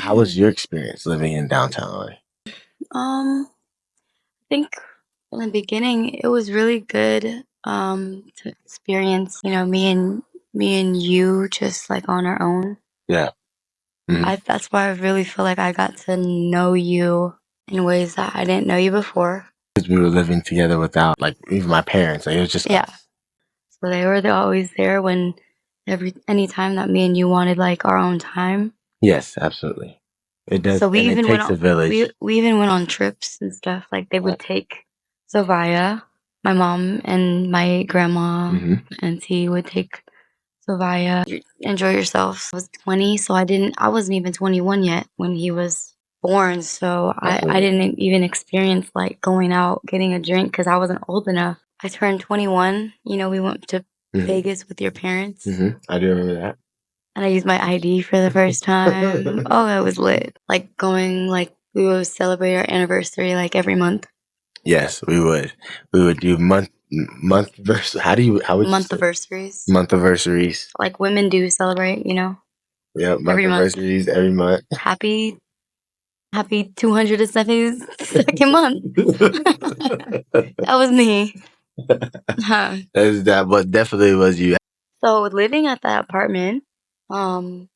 How was your experience living in downtown LA? I think in the beginning it was really good to experience, me and you just like on our own. Yeah. Hmm. That's why I really feel like I got to know you in ways that I didn't know you before. Because we were living together without like even my parents. Like it was just Yeah. us. So they were always there when any time that me and you wanted like our own time. Yes, absolutely. It does, So we and it even went takes a on village. we even went on trips and stuff. Like they would take Sovaya, my mom and my grandma, Hmm. auntie would take Sovaya. Enjoy yourself. I was 20, so I wasn't even 21 yet when he was born. So I Absolutely. didn't even experience like going out getting a drink because I wasn't old enough. I turned 21. We went to Hmm. Vegas with your parents. I do remember that. And I used my ID for the first time. Oh, that was lit. Like going, like we would celebrate our anniversary like every month. Yes, we would. We would do month verse. How would you Month say anniversaries. month anniversaries? Like women do celebrate, Yep, month every month. anniversaries every month. Happy, happy 272nd month. That was me. Huh. That, but definitely was you. So living at that apartment, um,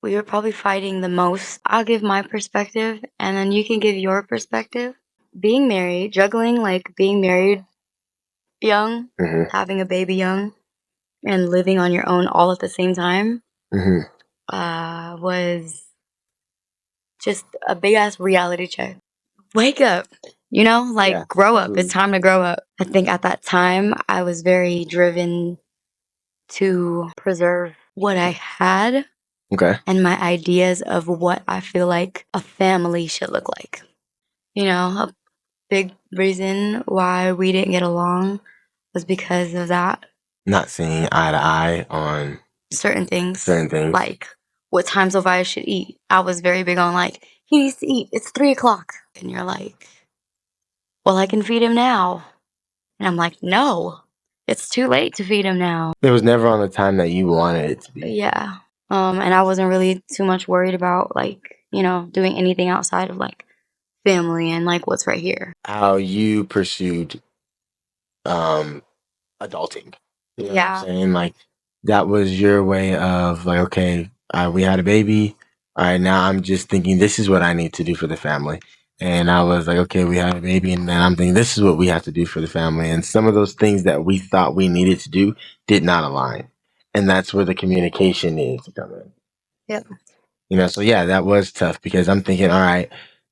we were probably fighting the most. I'll give my perspective and then you can give your perspective. Being married, juggling like being married young, Hmm. having a baby young, and living on your own all at the same time Hmm. was just a big ass reality check. Wake up, like Yeah, grow up. It's absolutely. time to grow up. I think at that time I was very driven to preserve what I had Okay. and my ideas of what I feel like a family should look like. A big reason why we didn't get along was because of that. Not seeing eye to eye on Certain things, certain things. like what time Sophia should eat. I was very big on like, he needs to eat. It's 3 o'clock. And you're like, well, I can feed him now. And I'm like, no, it's too late to feed him now. It was never on the time that you wanted it to be. Yeah. And I wasn't really too much worried about like, doing anything outside of like family and like what's right here. How you pursued um adulting. You know what I'm Yeah. saying? Like that was your way of like, okay, we had a baby. All right, now I'm just thinking this is what I need to do for the family. And I was like, okay, we had a baby, and then I'm thinking this is what we have to do for the family. And some of those things that we thought we needed to do did not align. And that's where the communication needs to come in. Yep. So yeah, that was tough because I'm thinking, all right,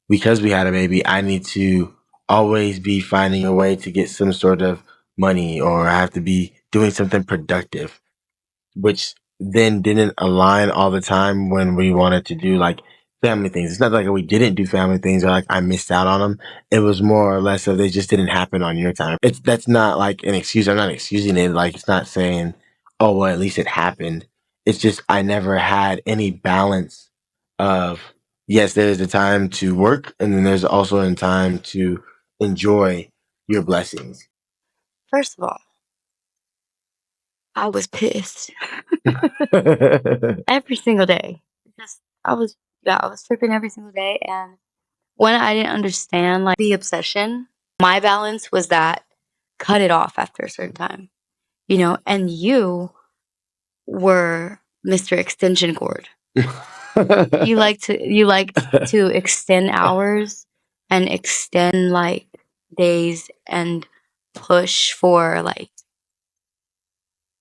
because we had a baby, I need to always be finding a way to get some sort of money or I have to be doing something productive, which then didn't align all the time when we wanted to do like family things. It's not like we didn't do family things or like I missed out on them. It was more or less of they just didn't happen on your time. That's not like an excuse. I'm not excusing it. Like it's not saying, oh well, at least it happened. It's just I never had any balance of yes, there's a time to work and then there's also a time to enjoy your blessings. First of all, I was pissed every single day. Just I was yeah, I was tripping every single day and when I didn't understand like the obsession, my balance was that cut it off after a certain time, and you were Mr. Extension Cord. You like to extend hours and extend like days and push for like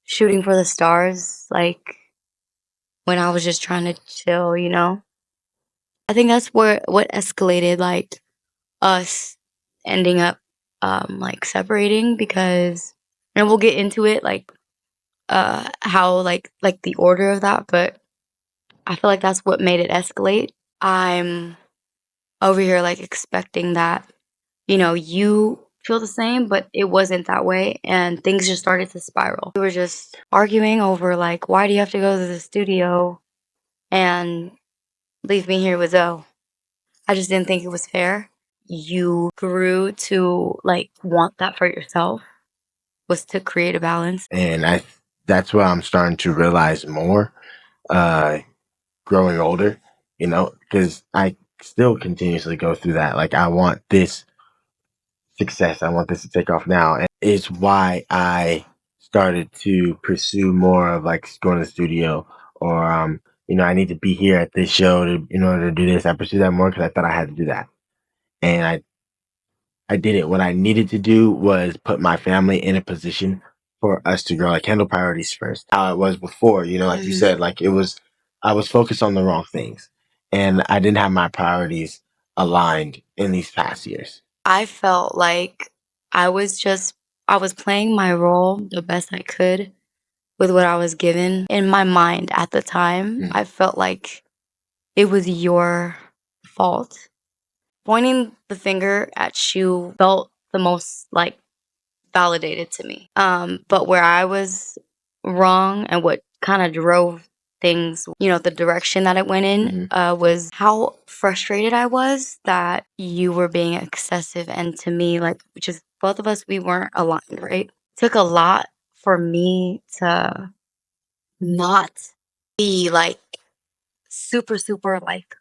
shooting for the stars like when I was just trying to chill. I think that's what escalated like us ending up like separating because and we'll get into it like how like the order of that, but I feel like that's what made it escalate. I'm over here like expecting that you feel the same, but it wasn't that way and things just started to spiral. We were just arguing over like why do you have to go to the studio and leave me here with Zoe? I just didn't think it was fair. You grew to like want that for yourself was to create a balance. And that's what I'm starting to realize more, uh, growing older. because I still continuously go through that. Like, I want this success. I want this to take off now. And it's why I started to pursue more of like going to the studio or, I need to be here at this show in order to do this. I pursued that more because I thought I had to do that. And I did it. What I needed to do was put my family in a position for us to grow, like handle priorities first. How it was before, like you said, like I was focused on the wrong things and I didn't have my priorities aligned in these past years. I felt like I was just I was playing my role the best I could with what I was given. In my mind at the time, I felt like it was your fault. Pointing the finger at you felt the most like validated to me. But where I was wrong and what kind of drove things, the direction that it went in, was how frustrated I was that you were being excessive. And to me, like, which is both of us, we weren't aligned, right? It took a lot for me to not be like super, super like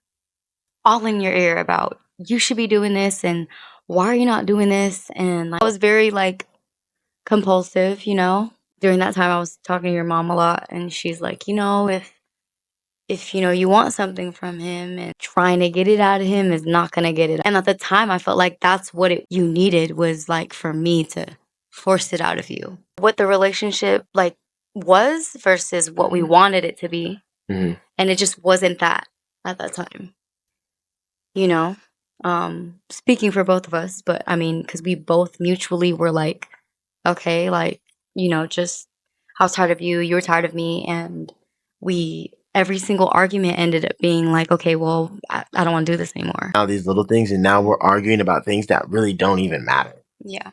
all in your ear about you should be doing this and why are you not doing this? And like, I was very like compulsive, During that time I was talking to your mom a lot and she's like, if you want something from him and trying to get it out of him is not going to get it. And at the time I felt like that's what you needed was like for me to force it out of you. What the relationship like was versus what we wanted it to be. And it just wasn't that at that time. You know, speaking for both of us, but I mean, because we both mutually were like, okay, like, just I was tired of you, you were tired of me, and every single argument ended up being like, okay, well, I don't want to do this anymore. Now these little things, and now we're arguing about things that really don't even matter. Yeah.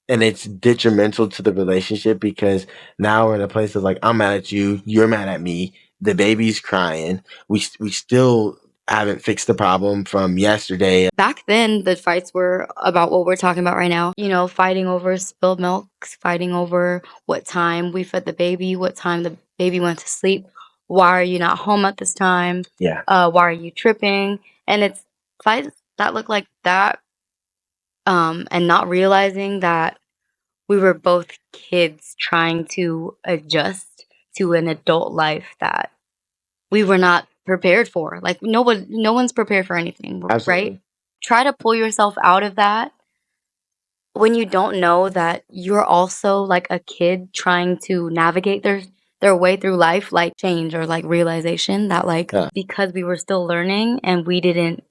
And it's detrimental to the relationship because now we're in a place of like, I'm mad at you, you're mad at me, the baby's crying. We still haven't fixed the problem from yesterday. Back then, the fights were about what we're talking about right now. Fighting over spilled milk, fighting over what time we fed the baby, what time the baby went to sleep. Why are you not home at this time? Yeah. Why are you tripping? And it's fights that look like that. And not realizing that we were both kids trying to adjust to an adult life that we were not prepared for. Like no one's prepared for anything, Absolutely. right? Try to pull yourself out of that when you don't know that you're also like a kid trying to navigate their way through life, like change or like realization that like because we were still learning and we didn't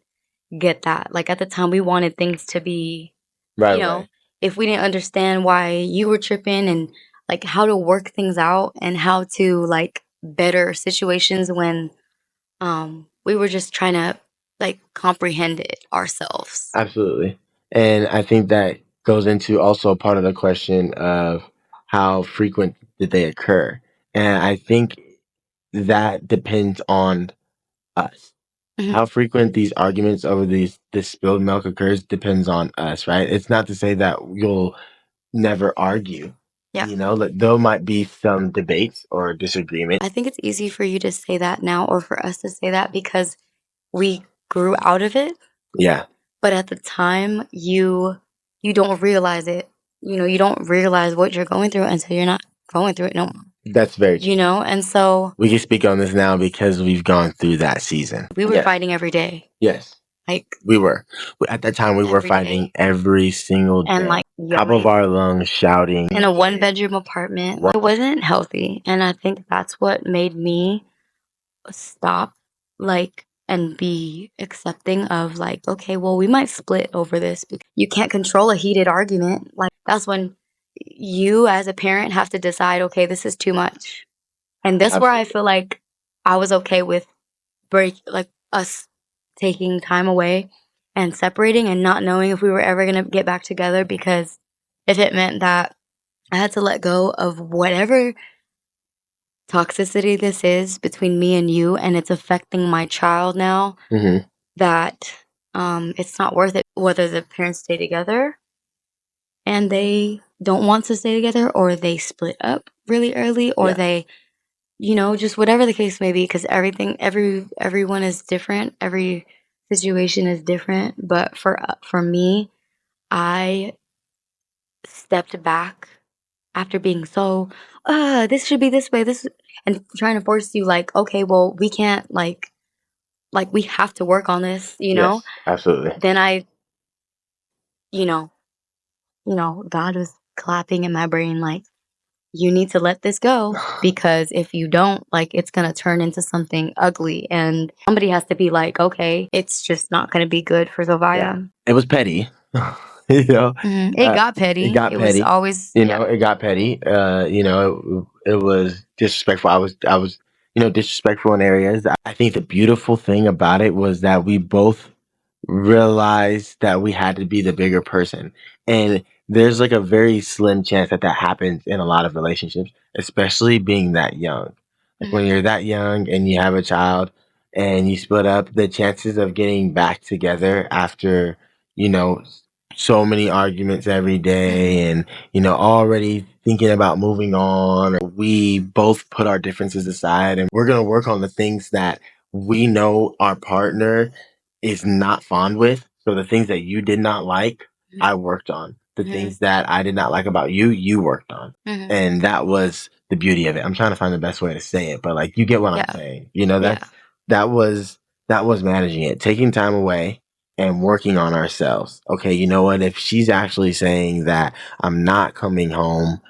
get that. Like at the time we wanted things to be Right. if we didn't understand why you were tripping and like how to work things out and how to like better situations when we were just trying to like comprehend it ourselves. Absolutely. And I think that goes into also part of the question of how frequent did they occur. And I think that depends on us. How frequent these arguments over this spilled milk occurs depends on us, right? It's not to say that you'll never argue. Yeah. Like there might be some debates or disagreement. I think it's easy for you to say that now or for us to say that because we grew out of it. Yeah. But at the time you don't realize it. You don't realize what you're going through until you're not going through it no more. That's very true. And so We can speak on this now because we've gone through that season. we were fighting every day. Yes. Like We were. At that time, we were every fighting day. every single day. And like Top of yelling our lungs, shouting. in a one bedroom apartment. It wasn't healthy. And I think that's what made me stop like and be accepting of like, okay, well, we might split over this because you can't control a heated argument. Like that's when you as a parent have to decide, okay, this is too much. And that's where I feel like I was okay with like us taking time away and separating and not knowing if we were ever going to get back together because if it meant that I had to let go of whatever toxicity this is between me and you and it's affecting my child now, that it's not worth it whether the parents stay together and they don't want to stay together or they split up really early or they just whatever the case may be, because everyone is different. Every situation is different. But for me, I stepped back after being so, this should be this way, and trying to force you like, okay, well, we can't like we have to work on this, Yes, absolutely. Then you know, God was clapping in my brain like, you need to let this go because if you don't, like, it's gonna turn into something ugly, and somebody has to be like, okay, it's just not gonna be good for Yeah, Zovaya. it was petty. you know, It uh, got it petty. got It was petty. always, You yeah. know, it got petty. It was disrespectful. I was, disrespectful in areas. I think the beautiful thing about it was that we both realized that we had to be the bigger person. And there's like a very slim chance that that happens in a lot of relationships, especially being that young. Like when Mhm, you're that young and you have a child and you split up, the chances of getting back together after, you know, so many arguments every mhm, day and, already thinking about moving on. We both put our differences aside and we're going to work on the things that we know our partner is not fond with. So the things that you did not like, mhm, I worked on. The mhm, things that I did not like about you, you worked on. mhm. And that was the beauty of it. I'm trying to find the best way to say it, but like you get what I'm Yeah, saying. yeah. That was that was managing it, taking time away and working on ourselves. Okay, you know what? If she's actually saying that I'm not coming home,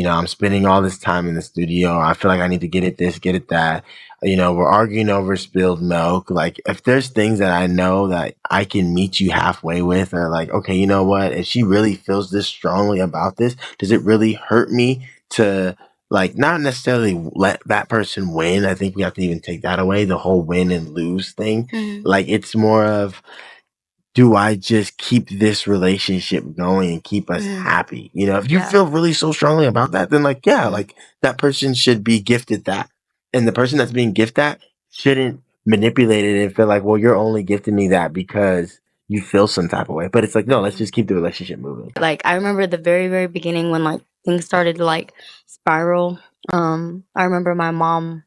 I'm spending all this time in the studio, I feel like I need to get at this, get at that. We're arguing over spilled milk. Like, if there's things that I know that I can meet you halfway with, or like, okay, you know what? If she really feels this strongly about this, does it really hurt me to, like, not necessarily let that person win? I think we have to even take that away, the whole win and lose thing. Mhm, Like, it's more of, do I just keep this relationship going and keep us mhm. happy? If you Yeah. feel really so strongly about that, then like, yeah, Mhm, like that person should be gifted that. And the person that's being gifted that shouldn't manipulate it and feel like, well, you're only gifting me that because you feel some type of way. But it's like, no, let's mhm. just keep the relationship moving. Like, I remember the very, very beginning when, like, things started to, like, spiral. I remember my mom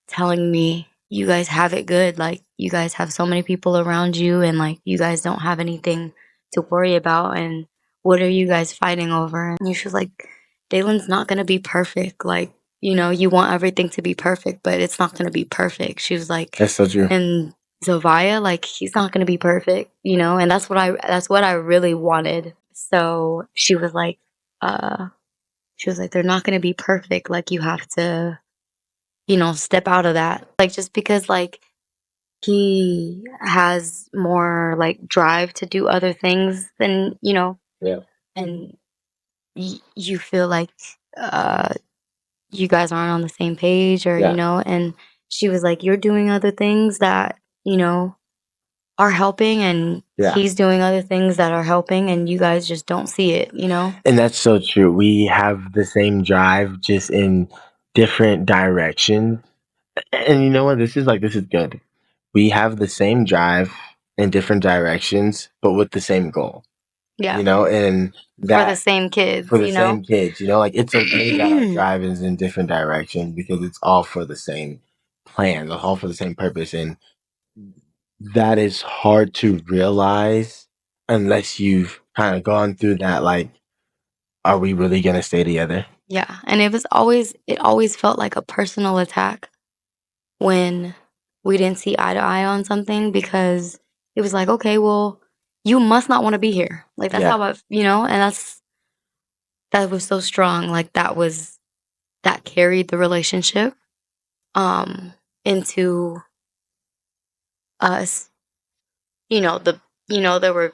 telling me, "You guys have it good, like, you guys have so many people around you, and, like, you guys don't have anything to worry about, and what are you guys fighting over?" And she was like, "Dalen's not gonna be perfect, like, you want everything to be perfect, but it's not gonna be perfect." She was like, That's so true. "And Zovaya, like, he's not gonna be perfect," and that's what I really wanted. So she was like, "They're not gonna be perfect, like, you have to, step out of that." Like, just because, like, he has more, like, drive to do other things than, Yeah. and you feel like, uh, you guys aren't on the same page, or, Yeah. and she was like, "You're doing other things that, are helping, and Yeah. he's doing other things that are helping, and you guys just don't see it?" And that's so true. We have the same drive, just in different directions. And you know what? This is good. We have the same drive in different directions, but with the same goal. Yeah. And For the that same kids, for the same kids, like it's okay that our drive is in different directions because it's all for the same plan, all for the same purpose. And that is hard to realize unless you've kind of gone through that, like, are we really gonna stay together? Yeah, and it always felt like a personal attack when we didn't see eye to eye on something, because it was like, "Okay, well, you must not wanna be here." Like, that's Yeah. how and that was so strong, like, that carried the relationship, um, into us, the there were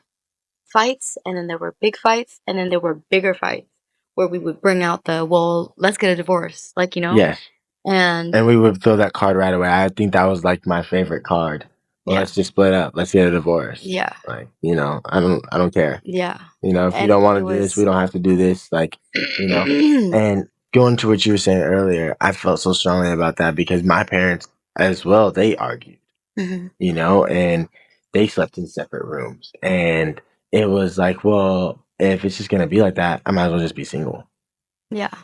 fights, and then there were big fights, and then there were bigger fights where we would bring out the, "Well, let's get a divorce," like, Yes. and And we would throw that card right away. I think that was like my favorite card. Well, yeah, let's just split up. Let's get a divorce. yeah, Like, I don't care. yeah, If you and don't it want to do this, we was don't have to do this. Like, and going to what you were saying earlier, I felt so strongly about that because my parents as well, they argued, Mhm, and they slept in separate rooms. And it was like, well, if it's just going to be like that, I might as well just be single. yeah.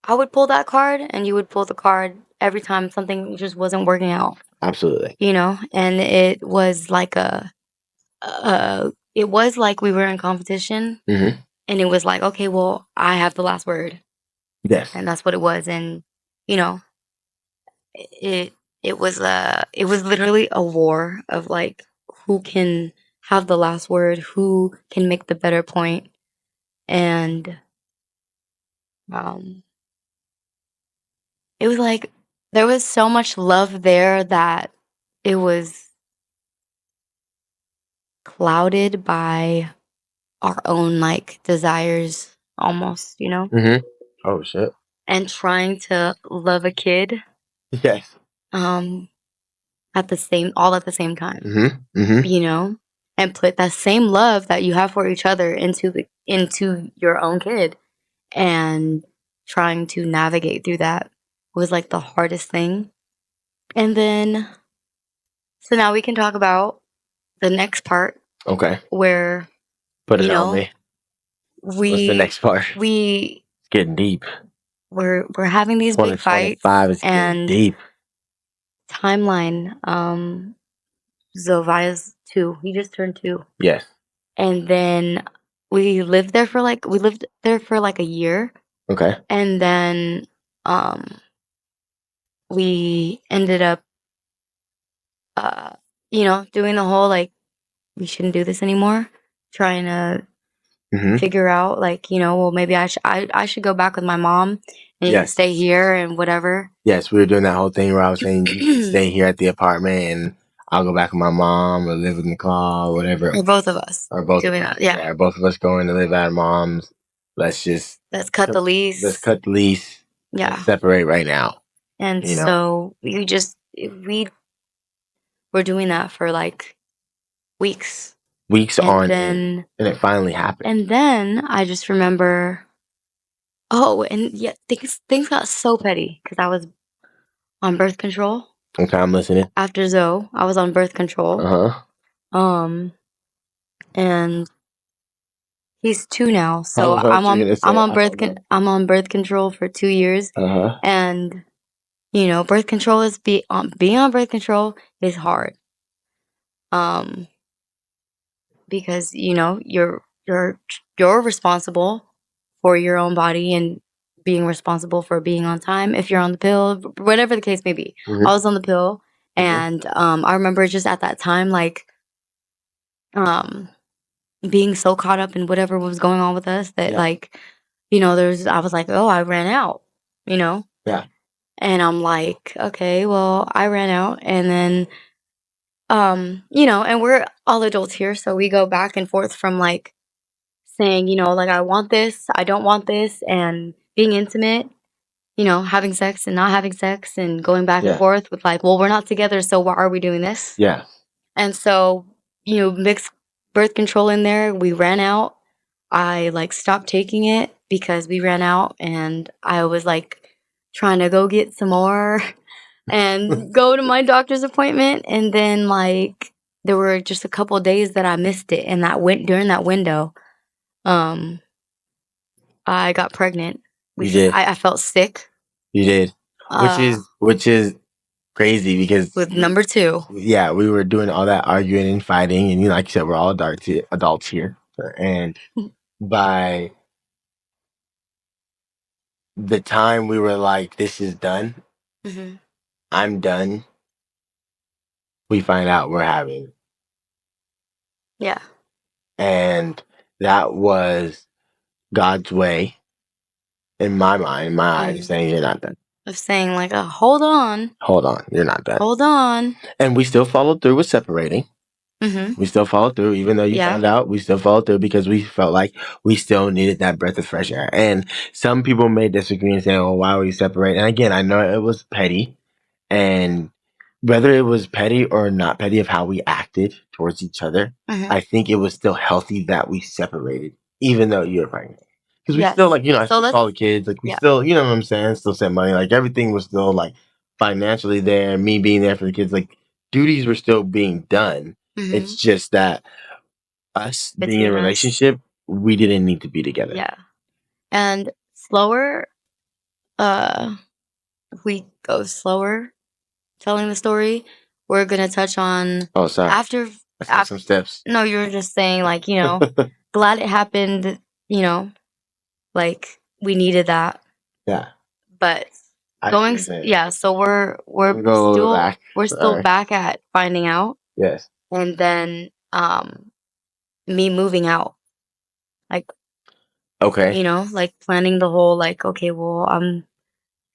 I would pull that card and you would pull the card every time something just wasn't working out, Absolutely. you know? And it was like it was like we were in competition Mm-hmm. and it was like, okay, well, I have the last word. Yes. And that's what it was. And, you know, it it was literally a war of like who can have the last word, who can make the better point. And um it was like there was so much love there that it was clouded by our own like desires almost, you know? Mm-hmm. Oh shit. And trying to love a kid Yes. um at the same all at the same time, Mm-hmm. Mm-hmm. you know? And put that same love that you have for each other into your own kid and trying to navigate through that was like the hardest thing. And then so now we can talk about the next part Okay. where Put you it on know me. What's the we next part? we It's getting deep. we're having these big fights 2025 is getting and deep. timeline Zovia's 2. He just turned 2. Yes. And then we lived there for like a year Okay. and then um we ended up uh doing the whole like we shouldn't do this anymore, trying to Mm-hmm. figure out like, well maybe I should go back with my mom and you can Yes. stay here and whatever. Yes, we were doing that whole thing where I was saying you can stay here at the apartment and I'll go back with my mom or live in the car or whatever. Or both of us Or both doing of us. that. Yeah. Yeah, both of us going to live at mom's. Let's just Let's cut the lease. let's cut the lease. Yeah. Let's separate right now. And You know. so we were doing that for like weeks. Weeks And on then end. And it finally happened. and then I just remember and yeah, things got so petty because I was on birth control. Okay, I'm listening. After Zoe, I was on birth control. Uh-huh. And he's 2 now, I so was you gonna say. I'm on birth control for 2 years, Uh-huh. and birth control is being on birth control is hard. Um, because you're responsible for your own body and being responsible for being on time if you're on the pill, whatever the case may be. Mm-hmm. I was on the pill, Mm-hmm. and I remember just at that time, like being so caught up in whatever was going on with us that like I was like, oh, I ran out, Yeah. and I'm like, okay, well, I ran out, and then and we're all adults here, so we go back and forth from like saying, like I want this, I don't want this, and being intimate, having sex and not having sex, and going back and forth with like, well, we're not together, so why are we doing this? Yeah. And so, mixed birth control in there. We ran out. I like stopped taking it because we ran out, and I was like trying to go get some more and go to my doctor's appointment. And then like there were just a couple of days that I missed it, and that went during that window. I got pregnant. You did. I felt sick. You did. Which is crazy because with number 2. Yeah, we were doing all that arguing and fighting, and like you said, we're all adults here, and by the time we were like, "This is done," Mm-hmm. I'm done. We find out we're having, Yeah. and that was God's way, in my mind, in my eyes, saying you're not done. Of saying like, hold on, You're not done. hold on, and we still followed through with separating. Mm-hmm. We still followed through, even though you found out. We still followed through because we felt like we still needed that breath of fresh air. And some people may disagree and say, "Oh, why were you separating?" And again, I know it was petty, and whether it was petty or not petty of how we acted towards each other, I think it was still healthy that we separated, even though you were pregnant. Because we still like, I still call the kids, like we still, you know what I'm saying, still sent money, like everything was still like financially there, me being there for the kids, like duties were still being done. It's just that us being in a relationship, we didn't need to be together. Yeah. And slower if we go slower telling the story, we're gonna touch on Oh, sorry. after I skipped after some steps. no, you were just saying like, glad it happened, like we needed that. Yeah. But I see going what you're saying. yeah, so we're We'll go a little bit still back. we're still Sorry. back at finding out Yes. and then me moving out. Like, Okay. like planning the whole like, okay, well, I'm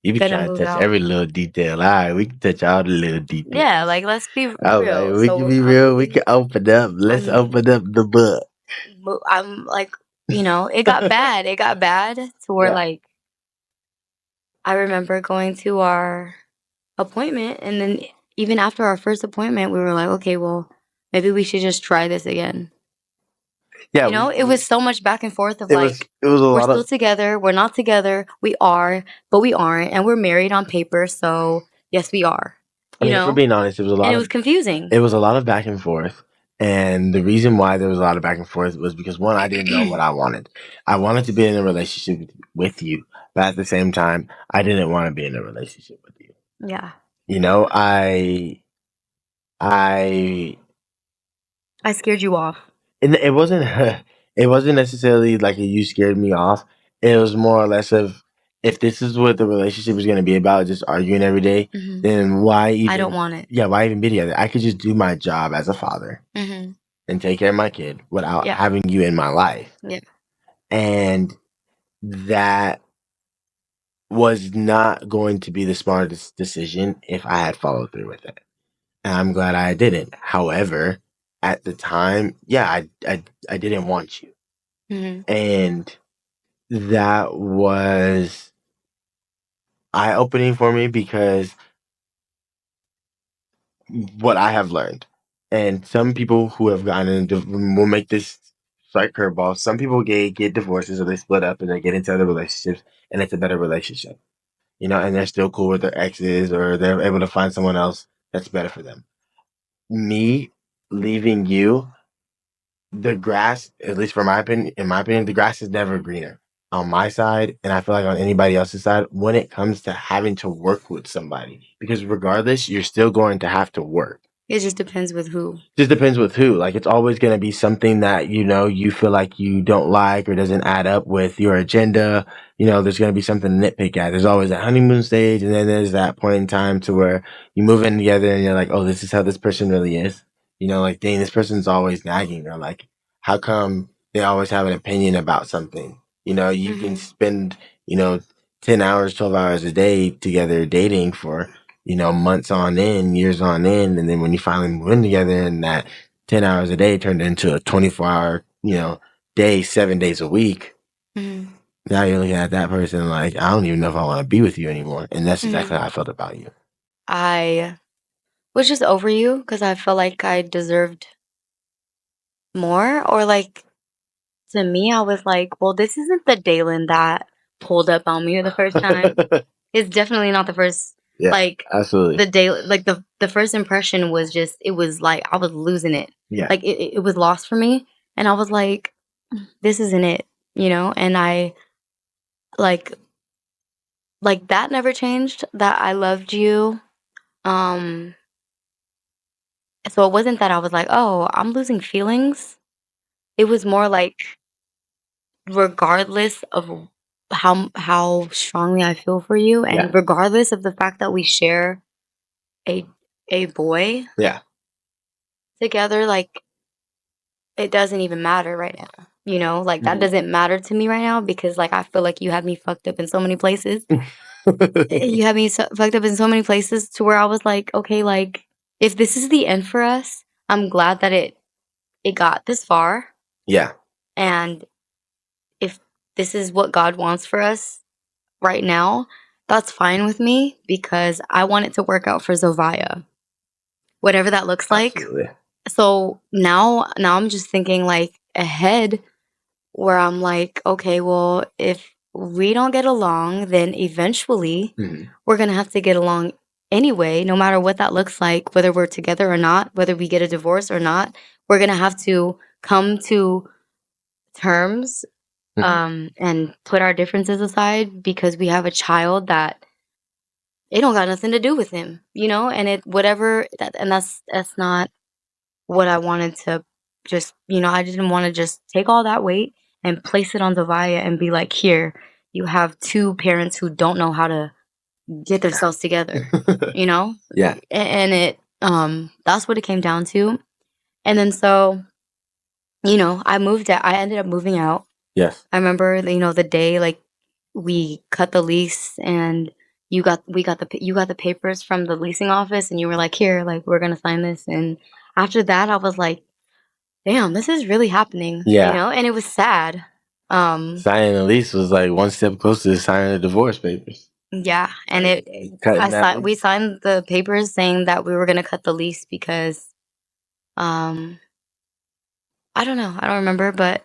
You be gonna trying move to touch out. every little detail. All right, we can touch all the little Yeah, details. like let's be All right, real. we can So be I'm real. We moving can open up. Let's I'm open up the book. I'm like, it got bad. It got bad to where Yeah. like I remember going to our appointment and then even after our first appointment, we were like, okay, well, maybe we should just try this again. Yeah, It was so much back and forth of like, it was a we're lot still of. together, we're not together, we are, but we aren't, and we're married on paper, so yes, we are. I mean, if we're being honest, And it was confusing. it was a lot of back and forth. And the reason why there was a lot of back and forth was because one, I didn't know what I wanted. I wanted to be in a relationship with you, but at the same time, I didn't want to be in a relationship with you. Yeah. You know, I I scared you off. and it wasn't it wasn't necessarily like you scared me off. It was more or less of if this is what the relationship is going to be about, just arguing every day, Mhm. then why I don't even? want it. Yeah, why even be together? I could just do my job as a father Mhm. and take care of my kid without Yeah. having you in my life, Yeah. and that was not going to be the smartest decision if I had followed through with it. And I'm glad I didn't. However, at the time, yeah, I didn't want you. Mhm. And that was eye opening for me because what I have learned, and some people who have gotten into will make this slight curveball. Some people get divorces or they split up and they get into other relationships, and it's a better relationship, and they're still cool with their exes or they're able to find someone else that's better for them. Me leaving you, the grass, at least for my opinion, in my opinion, the grass is never greener on my side, and I feel like on anybody else's side when it comes to having to work with somebody. Because regardless, you're still going to have to work. It just depends with who. Just depends with who. Like it's always going to be something that you feel like you don't like or doesn't add up with your agenda. There's going to be something to nitpick at. There's always that honeymoon stage, and then there's that point in time to where you move in together, and you're like, oh, this is how this person really is. Like, dang, this person's always nagging, or like, how come they always have an opinion about something? You can Mhm. spend 10 hours, 12 hours a day together dating for months on end, years on end, and then when you finally move in together and that 10 hours a day turned into a 24-hour, day, 7 days a week, Mhm. now you're looking at that person like, I don't even know if I want to be with you anymore. And that's exactly Mhm. how I felt about you. I was just over you because I felt like I deserved more, or like to me, I was like, well, this isn't the Dalen that pulled up on me the first time. It's definitely not the first. Yeah, Like absolutely. the day, like the first impression was just it was like I was losing it. Yeah. Like it was lost for me, and I was like, this isn't it, And I like that never changed. That I loved you. Um, so it wasn't that I was like, oh, I'm losing feelings. It was more like regardless of how strongly I feel for you, Yeah. and regardless of the fact that we share a a boy Yeah. together, like it doesn't even matter right now. Like that Mhm. doesn't matter to me right now because like I feel like you had me fucked up in so many places. You had me fucked up in so many places to where I was like, okay, like if this is the end for us, I'm glad that it got this far, Yeah. and if this is what God wants for us right now, that's fine with me because I want it to work out for Zovaya, whatever that looks like. Absolutely. So now I'm just thinking like ahead where I'm like, okay, well, if we don't get along, then eventually Mhm. we're going to have to get along anyway, no matter what that looks like, whether we're together or not, whether we get a divorce or not, we're going to have to come to terms and put our differences aside because we have a child that it don't got nothing to do with him, you know, and it whatever that and that's not what I wanted to just, you know, I didn't want to just take all that weight and place it on Zavia and be like, here, you have two parents who don't know how to get themselves together, you know? Yeah. And it, that's what it came down to. And then so, you know, I ended up moving out. Yes. I remember, you know, the day like we cut the lease and you got the papers from the leasing office and you were like, here, like we're gonna sign this. And after that, I was like, damn, this is really happening, you Yeah. know, and it was sad. Signing the lease was like one step closer to signing the divorce papers. Yeah, and Like, cutting that we lease. signed the papers saying that we were gonna cut the lease because, um, I don't know, I don't remember, but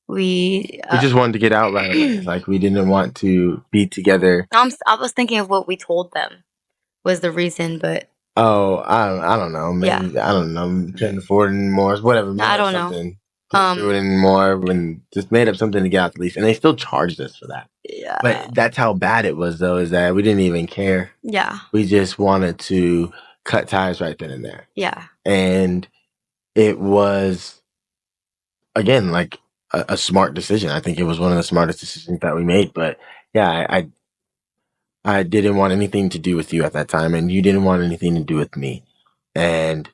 we, We just wanted to get out right away. Like we didn't want to be together. I was thinking of what we told them was the reason, but Oh, I don't know. yeah, Maybe I don't know. Couldn't afford it anymore. Whatever. I Made up don't know. something. Couldn't do it anymore. When just made up something to get out the lease, and they still charged us for that. Yeah, But that's how bad it was, though. Is that we didn't even care. yeah, We just wanted to cut ties right then and there, yeah, and it was again like a smart decision. I think it was one of the smartest decisions that we made. But yeah, I didn't want anything to do with you at that time, and you didn't want anything to do with me, and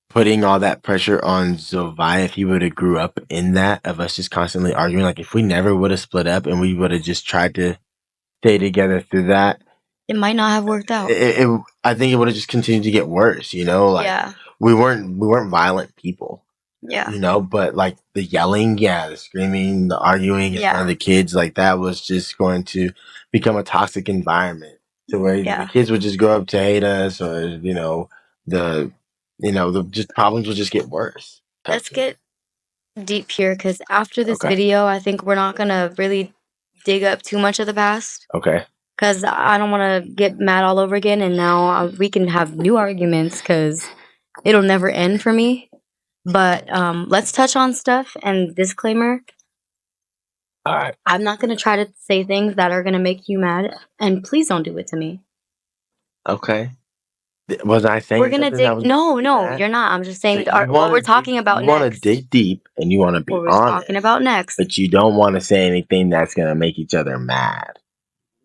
putting all that pressure on Zovi, if he would have grew up in that of us just constantly arguing, like if we never would have split up and we would have just tried to stay together through that, it might not have worked out. I think it would have just continued to get worse. You know, like Yeah, we weren't violent people. yeah, You know, but like the yelling, yeah, the screaming, the arguing in front of yeah, the kids, like that was just going to become a toxic environment to where either the yeah. kids would just grow up to hate us, or the the just problems would just get worse. Let's get deep here because after this Okay. video, I think we're not gonna really dig up too much of the past. Okay. Because I don't want to get mad all over again, and now we can have new arguments because it'll never end for me. But let's touch on stuff and disclaimer. All right. I'm not going to try to say things that are going to make you mad, and please don't do it to me. Okay. Was I saying We're going to something that dig. was No, no, bad? you're not. I'm just So saying you what want we're to talking about you want to next. dig deep and you want to be What we're honest, talking about next. but you don't want to say anything that's gonna make each other mad.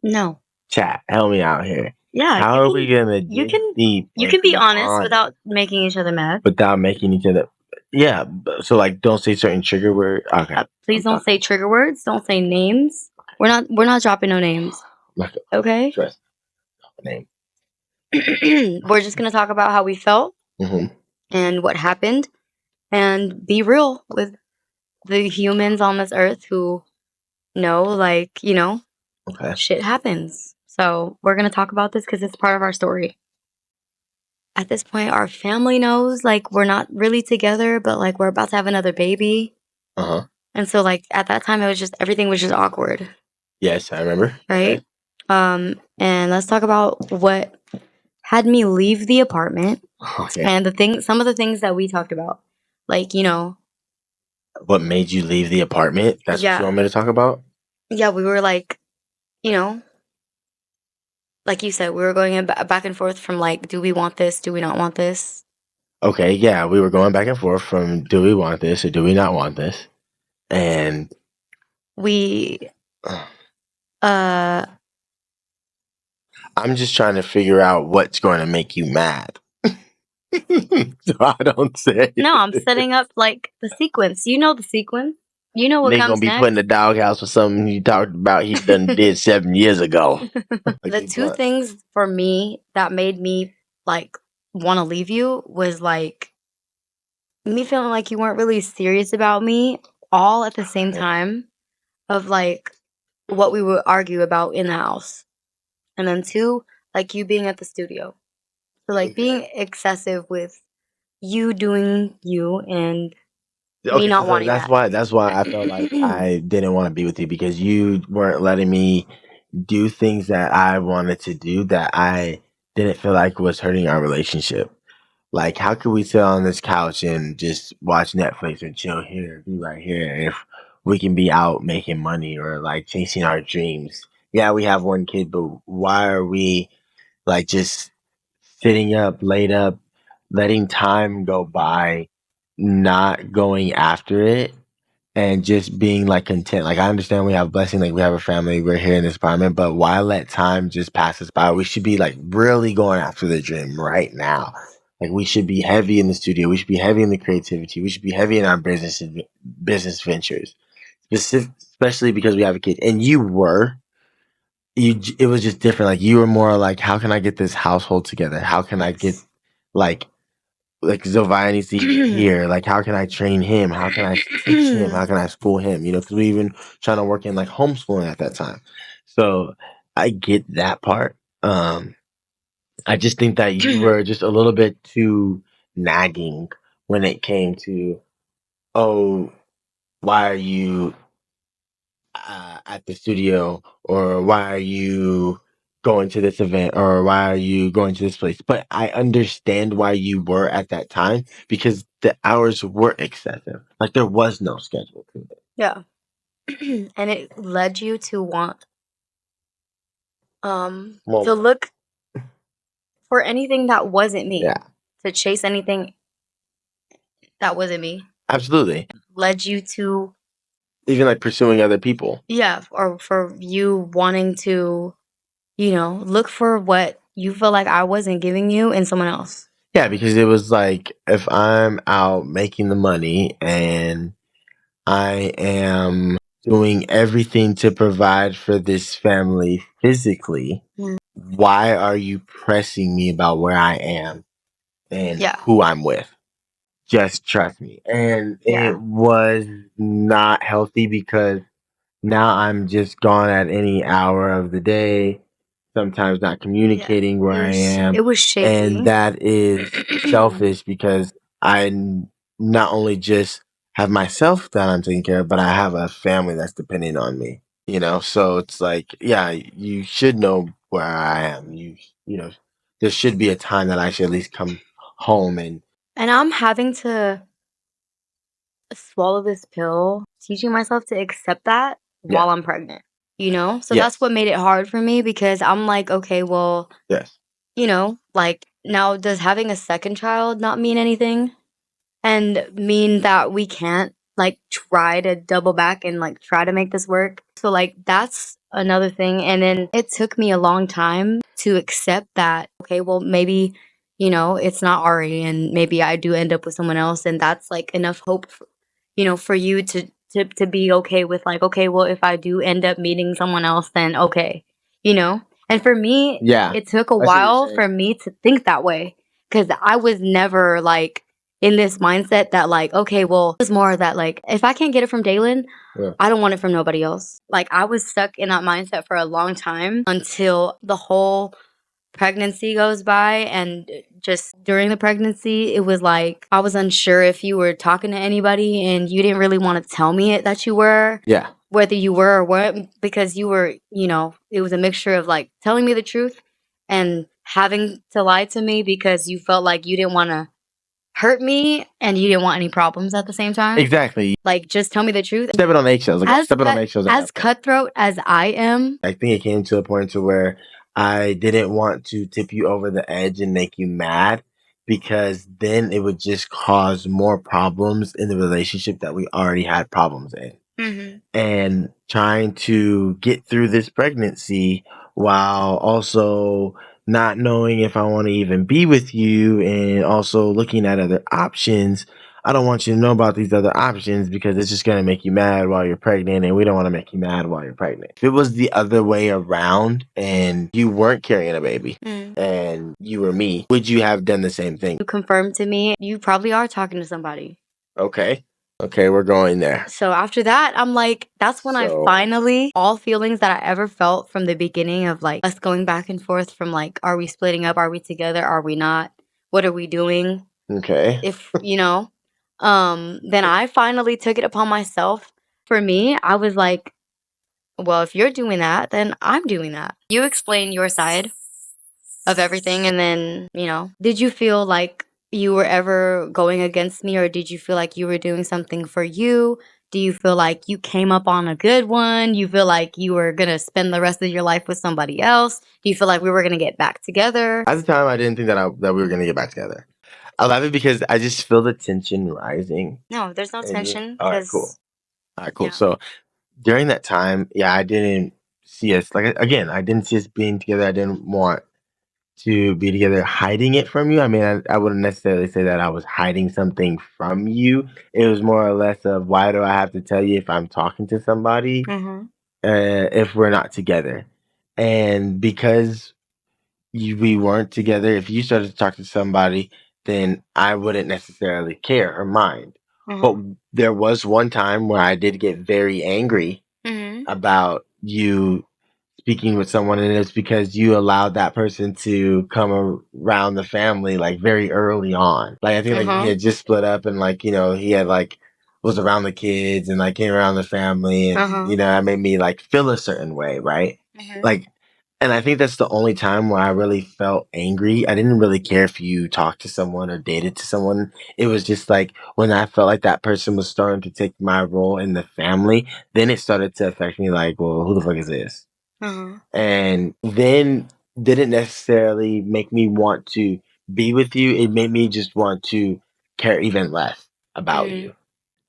No. Chat, help me out here. Yeah. How are we gonna You dig can. deep? You and can be be honest without making each other mad. without making each other. Yeah. So like, don't say certain trigger word. Okay. Please don't say trigger words. Don't say names. We're not dropping no names. Okay. Stress. Name. We're just gonna talk about how we felt and what happened, and be real with the humans on this earth who know, like Okay. shit happens. So we're gonna talk about this because it's part of our story. At this point, our family knows, like we're not really together, but like we're about to have another baby. And so, like at that time, it was just everything was just awkward. Yes, I remember. Right. And let's talk about what had me leave the apartment. Okay. And some of the things that we talked about, like what made you leave the apartment? That's what you want me to talk about? Yeah, we were like, like you said, we were going back and forth from like, do we want this? Do we not want this? Okay, yeah, we were going back and forth from do we want this or do we not want this? And we, uh, I'm just trying to figure out what's going to make you mad. So I don't say. No, I'm setting up like the sequence. You know the sequence. You know what They comes gonna be next. put in the doghouse for something you talked about he done did 7 years ago. The two things for me that made me like want to leave you was like me feeling like you weren't really serious about me all at the same time of like what we would argue about in the house. And then two, like you being at the studio. So like being excessive with you doing you and me not wanting that's that. that's why I felt like I didn't want to be with you because you weren't letting me do things that I wanted to do that I didn't feel like was hurting our relationship. Like, how could we sit on this couch and just watch Netflix or chill here, be right here, if we can be out making money or like chasing our dreams? Yeah, we have one kid, but why are we like just sitting up, laid up, letting time go by, not going after it, and just being like content? Like, I understand we have blessing, like we have a family, we're here in this apartment, but why let time just pass us by? We should be like really going after the dream right now. Like, we should be heavy in the studio. We should be heavy in the creativity. We should be heavy in our business ventures, especially because we have a kid. And you were it was just different. Like, you were more like, how can I get this household together? How can I get Yes. like Zovaya needs to eat here. Like, how can I train him? How can I teach him? How can I school him? You know, because we even trying to work in like homeschooling at that time. So I get that part. I just think that you were just a little bit too nagging when it came to, oh, why are you at the studio, or why are you going to this event, or why are you going to this place? But I understand why you were at that time, because the hours were excessive. Like, there was no schedule to it. Yeah. And it led you to want Well, to look for anything that wasn't me. yeah, To chase anything that wasn't me. absolutely. Led you to, Even like pursuing other people. yeah, or for you wanting to, look for what you feel like I wasn't giving you in someone else. Yeah, because it was like, if I'm out making the money and I am doing everything to provide for this family physically, Mm. why are you pressing me about where I am and Yeah. who I'm with? Just trust me. And Yeah. it was not healthy, because now I'm just gone at any hour of the day, sometimes not Yeah. communicating where I am. It was And shaky. that is selfish, because not only just have myself that I'm taking care of, but I have a family that's depending on me. You know, so it's like, yeah, you should know where I am. You know, there should be a time that I should at least come home and And I'm having to swallow this pill, teaching myself to accept that yeah, while I'm pregnant, you know? So that's yes, what made it hard for me because I'm like, okay, well, yes, like now does having a second child not mean anything? And mean that we can't like try to double back and like try to make this work. So like that's another thing. And then it took me a long time to accept that, okay, well maybe, it's not Ari and maybe I do end up with someone else and that's like enough hope for, for you to be okay with like, okay, well if I do end up meeting someone else then okay, you know? And for me, yeah. it took a I see what you're while saying. for me to think that way because I was never like in this mindset that like, okay, well, it's more that like if I can't get it from Dalen, Yeah. I don't want it from nobody else. Like I was stuck in that mindset for a long time until the whole pregnancy goes by and just during the pregnancy it was like I was unsure if you were talking to anybody and you didn't really want to tell me it that you were, Yeah. whether you were or weren't, because you were, it was a mixture of like telling me the truth and having to lie to me because you felt like you didn't want to hurt me and you didn't want any problems at the same time. Exactly. Like, just tell me the truth. Stepping on eggshells. Like, stepping on eggshells at As that point. cutthroat as I am, I think it came to a point to where I didn't want to tip you over the edge and make you mad, because then it would just cause more problems in the relationship that we already had problems in. mhm, And trying to get through this pregnancy while also not knowing if I want to even be with you, and also looking at other options. I don't want you to know about these other options, because it's just going to make you mad while you're pregnant, and we don't want to make you mad while you're pregnant. If it was the other way around and you weren't carrying a baby mm. and you were me, would you have done the same thing? You confirmed to me you probably are talking to somebody. Okay. Okay, we're going there. So after that, I'm like, that's when I So, finally, all feelings that I ever felt from the beginning of like us going back and forth from like, are we splitting up? Are we together? Are we not? What are we doing? okay. If, then I finally took it upon myself. For me, I was like, well, if you're doing that, then I'm doing that. You explain your side of everything. And then, did you feel like you were ever going against me, or did you feel like you were doing something for you? Do you feel like you came up on a good one? You feel like you were gonna spend the rest of your life with somebody else? Do you feel like we were gonna get back together? At the time, I didn't think that we were gonna get back together. I love it because I just feel the tension rising. No, there's no And tension all right, cool. because All right, cool. yeah. So during that time, yeah, I didn't see us like again. I didn't see us being together. I didn't want to be together, hiding it from you. I mean, I wouldn't necessarily say that I was hiding something from you. It was more or less of why do I have to tell you if I'm talking to somebody Mhm. if we're not together? And because we weren't together, if you started to talk to somebody, then I wouldn't necessarily care or mind. But Mhm. there was one time where I did get very angry Mhm. about you speaking with someone, and it's because you allowed that person to come around the family like very early on. Like I think like he Uh-huh. had just split up, and like he had like was around the kids and like came around the family, and Uh-huh. that made me like feel a certain way, right? Mhm. Like, and I think that's the only time where I really felt angry. I didn't really care if you talked to someone or dated to someone. It was just like when I felt like that person was starting to take my role in the family, then it started to affect me like, well, who the fuck is this? Uh-huh. And then didn't necessarily make me want to be with you. It made me just want to care even less about Mhm. you.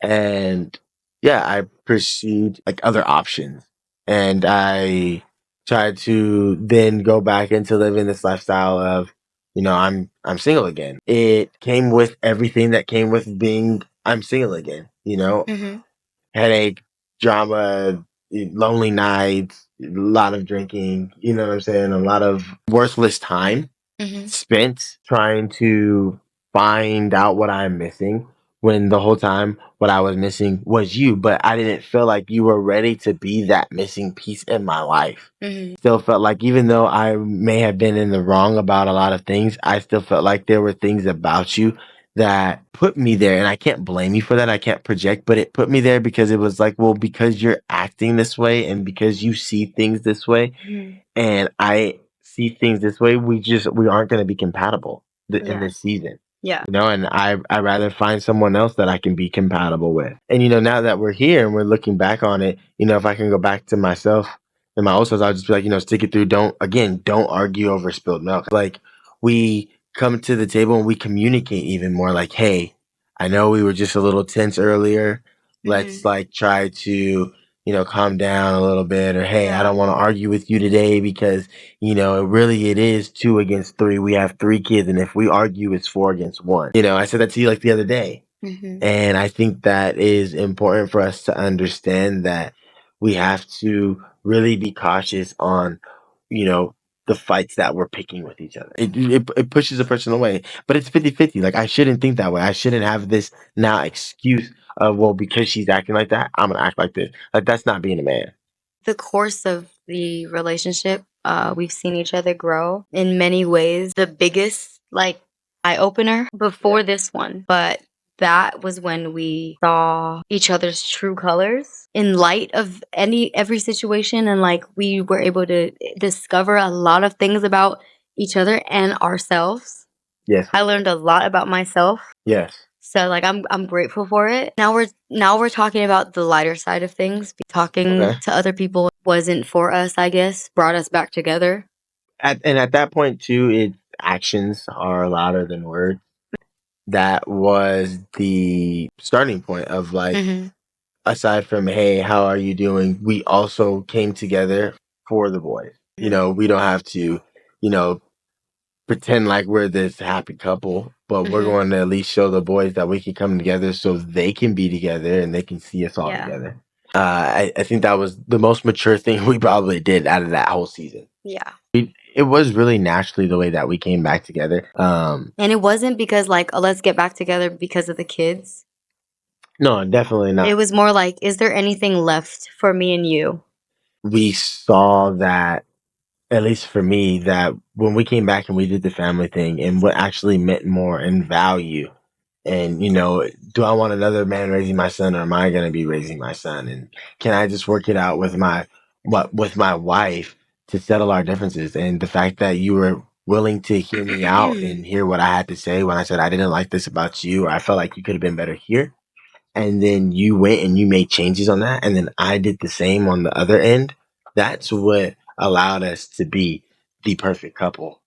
And yeah, I pursued like other options, and I tried to then go back into living this lifestyle of, I'm single again. It came with everything that came with being I'm single again, Mhm. headache, drama, lonely nights, a lot of drinking, you know what I'm saying? A lot of worthless time Mhm. spent trying to find out what I'm missing when the whole time what I was missing was you, but I didn't feel like you were ready to be that missing piece in my life. Mhm. Still felt like even though I may have been in the wrong about a lot of things, I still felt like there were things about you that put me there. And I can't blame you for that. I can't project, but it put me there because it was like, well, because you're acting this way and because you see things this way, Mhm. and I see things this way, we aren't going to be compatible in Yeah. this season. Yeah. And I rather find someone else that I can be compatible with. And now that we're here and we're looking back on it, if I can go back to myself and my old self, I'll just be like, stick it through. Don't argue over spilled milk. Like we come to the table and we communicate even more. Like, hey, I know we were just a little tense earlier. Let's Mhm. like try to calm down a little bit, or hey, I Yeah. don't want to argue with you today because, it is 2 against 3. We have 3 kids, and if we argue, it's 4 against 1. I said that to you like the other day. Mhm. And I think that is important for us to understand that we have to really be cautious on, you know, the fights that we're picking with each other. It pushes a person away, but it's 50-50. Like, I shouldn't think that way. I shouldn't have this now excuse of, well, because she's acting like that, I'm going to act like this. Like, that's not being a man. The course of the relationship, we've seen each other grow in many ways. The biggest, like, eye opener Yeah. before this one, but that was when we saw each other's true colors in light of every situation, and like we were able to discover a lot of things about each other and ourselves. Yes. I learned a lot about myself. Yes. So like I'm grateful for it. Now we're talking about the lighter side of things. Talking Okay. to other people wasn't for us, I guess, brought us back together. And at that point, too, actions are louder than words. That was the starting point of like, Mhm. aside from, hey, how are you doing? We also came together for the boys. Mhm. We don't have to, you know, pretend like we're this happy couple, but we're Mhm. going to at least show the boys that we can come together so they can be together and they can see us all Yeah. together. I think that was the most mature thing we probably did out of that whole season. Yeah. It was really naturally the way that we came back together. And it wasn't because like, oh, let's get back together because of the kids. No, definitely It not. was more like, is there anything left for me and you? We saw that, at least for me, that when we came back and we did the family thing and what actually meant more in value. And, do I want another man raising my son, or am I going to be raising my son? And can I just work it out with my wife to settle our differences? And the fact that you were willing to hear me out and hear what I had to say when I said I didn't like this about you, or I felt like you could have been better here. And then you went and you made changes on that, and then I did the same on the other end. That's what allowed us to be the perfect couple.